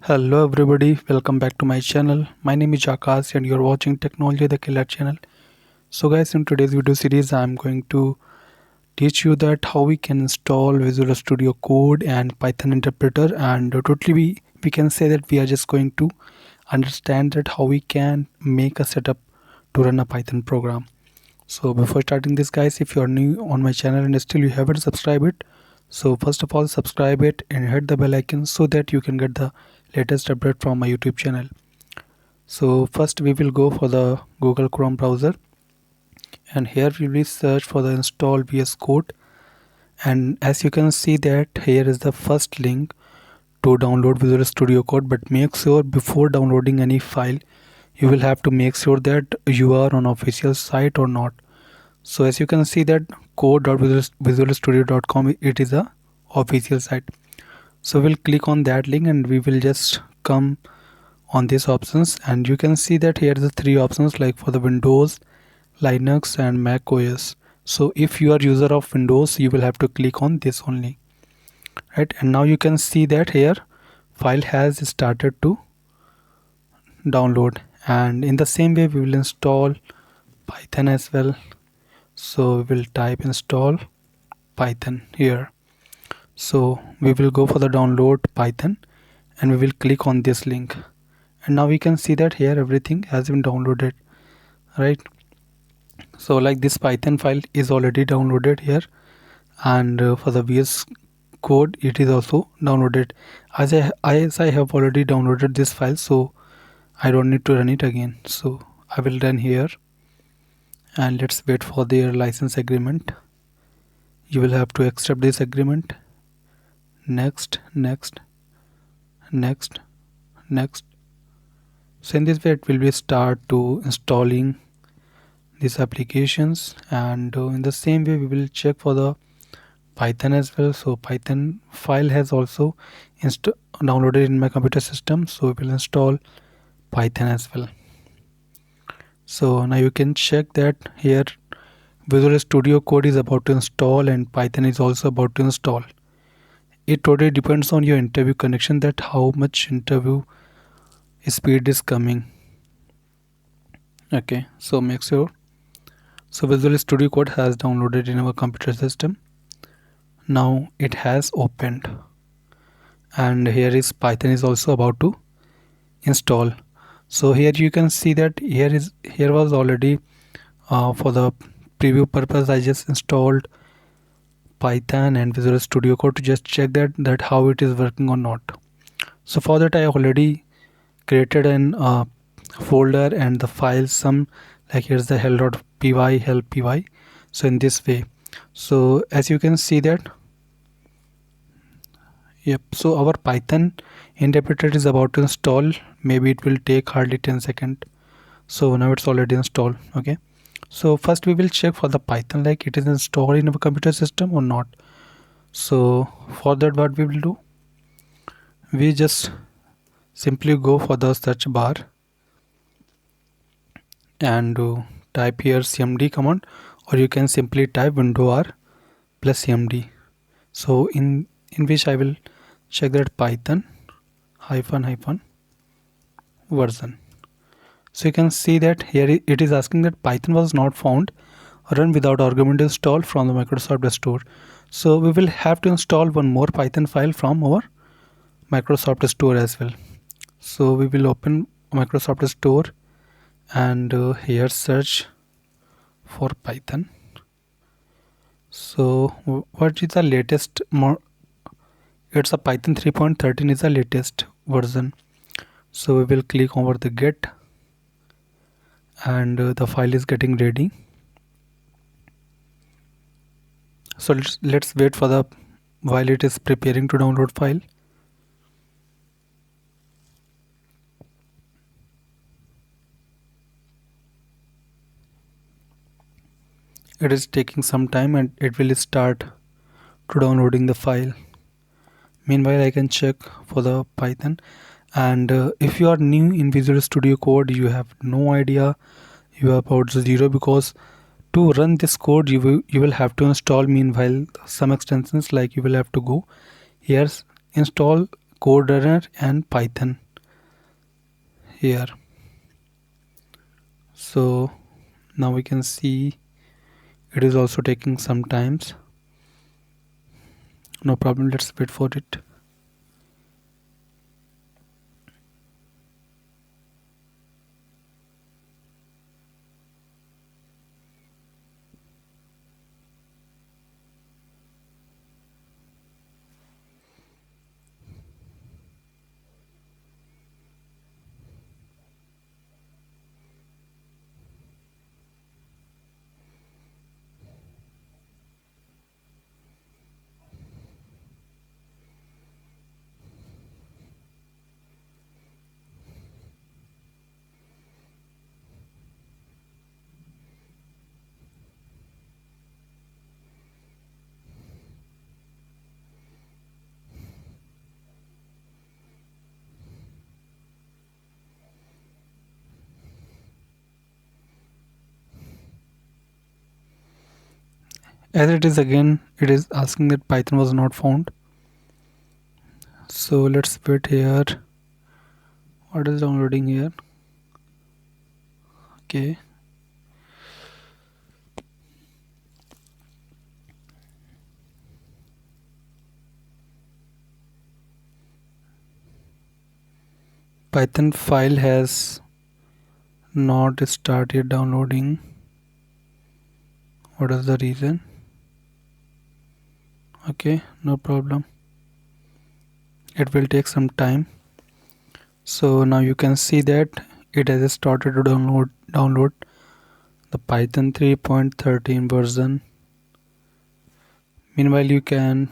Hello everybody, welcome back to my channel. My name is Akash and you're watching Technology the Killer channel. So guys, in today's video series I'm going to teach you that how we can install Visual Studio Code and Python interpreter, and totally we can say that we are just going to understand that how we can make a setup to run a Python program. So before starting this guys, if you are new on my channel and still you haven't subscribed it, so first of all subscribe it and hit the bell icon so that you can get the latest update from my YouTube channel. So first we will go for the Google Chrome browser, and here we will search for the install VS Code, and as you can see that here is the first link to download Visual Studio Code. But make sure before downloading any file you will have to make sure that you are on official site or not. So as you can see that code.visualstudio.com, it is a official site. So we'll click on that link and we will just come on these options, and you can see that here are the three options like for the Windows, Linux and Mac OS. So if you are user of Windows you will have to click on this only, right? And now you can see that here file has started to download, and in the same way we will install Python as well. So we will type install Python here. So we will go for the download Python and we will click on this link, and now we can see that here everything has been downloaded, right? So like this Python file is already downloaded here, and for the VS Code it is also downloaded. As I have already downloaded this file, so I don't need to run it again. So I will run here, and let's wait for their license agreement. You will have to accept this agreement. Next. So in this way it will be start to installing these applications, and in the same way we will check for the Python as well. So Python file has also downloaded in my computer system, so we will install Python as well. So now you can check that here Visual Studio Code is about to install and Python is also about to install. It totally depends on your interview connection that how much interview speed is coming. Okay, so make sure. So Visual Studio Code has downloaded in our computer system. Now it has opened, and here is Python is also about to install. So here you can see that here was already for the preview purpose I just installed Python and Visual Studio Code to just check that how it is working or not. So for that I already created an folder and the files, some like here's the help.py. So in this way, so as you can see that so our Python interpreter is about to install. Maybe it will take hardly 10 seconds. So now it's already installed. Okay, so first we will check for the Python like it is installed in our computer system or not. So for that what we will do, we just simply go for the search bar and type here cmd command, or you can simply type window r plus cmd. So in which I will check that Python hyphen version. So you can see that here it is asking that Python was not found, run without argument installed from the Microsoft Store. So we will have to install one more Python file from our Microsoft Store as well. So we will open Microsoft Store and here search for Python. So what is the latest? It's a Python 3.13 is the latest version. So we will click over the get, and the file is getting ready. So let's wait for the while it is preparing to download file. It is taking some time and it will start to downloading the file. Meanwhile I can check for the Python, and if you are new in Visual Studio Code you have no idea, you are about zero, because to run this code you will have to install meanwhile some extensions, like you will have to go here install code runner and Python here. So now we can see it is also taking some times. No problem, let's wait for it. As it is again, it is asking that Python was not found. So let's wait here. What is downloading here? Okay. Python file has not started downloading. What is the reason? Okay, no problem. It will take some time. So now you can see that it has started to download the Python 3.13 version. Meanwhile, you can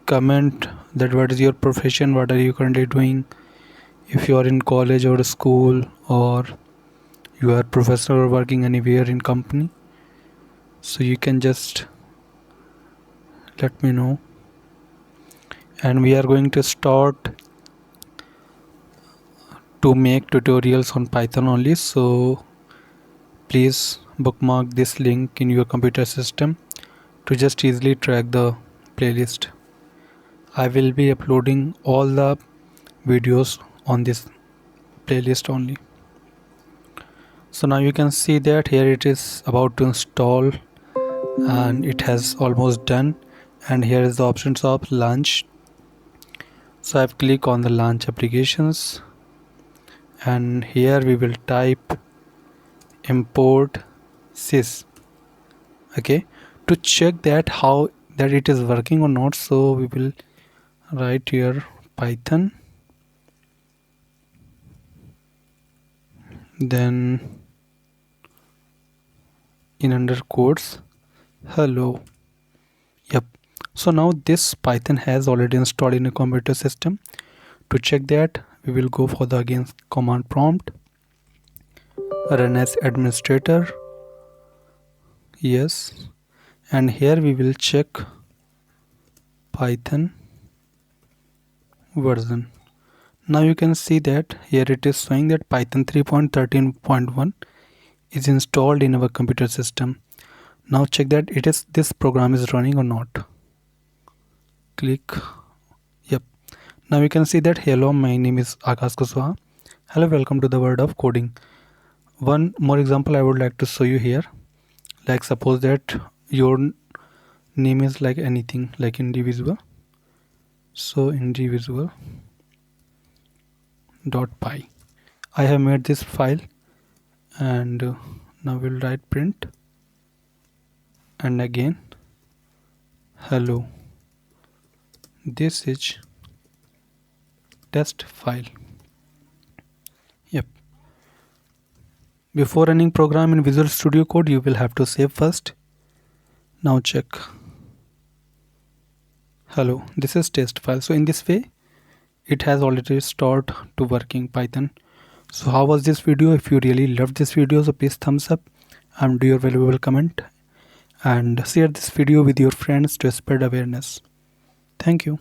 comment that what is your profession, what are you currently doing, if you are in college or school, or you are professor or working anywhere in company. So you can just let me know. And we are going to start to make tutorials on Python only, so please bookmark this link in your computer system to just easily track the playlist. I will be uploading all the videos on this playlist only. So now you can see that here it is about to install and it has almost done, and here is the options of launch. So I've clicked on the launch applications, and here we will type import sys. Okay, to check that how that it is working or not, so we will write here Python, then in under quotes hello. Yep. So now this Python has already installed in a computer system. To check that, we will go for the again command prompt, run as administrator, yes, and here we will check Python version. Now you can see that here it is showing that Python 3.13.1 is installed in our computer system. Now check that this program is running or not. Click. Yep. Now you can see that hello, my name is Akash Kuswaha. Hello, welcome to the world of coding. One more example I would like to show you here. Like suppose that your name is like anything, like individual. So individual .py. I have made this file, and now we'll write print, and again hello. This is test file. Yep. Before running program in Visual Studio Code, you will have to save first. Now check. Hello, this is test file. So in this way, it has already started to working Python. So how was this video? If you really loved this video, so please thumbs up and do your valuable comment, and share this video with your friends to spread awareness. Thank you.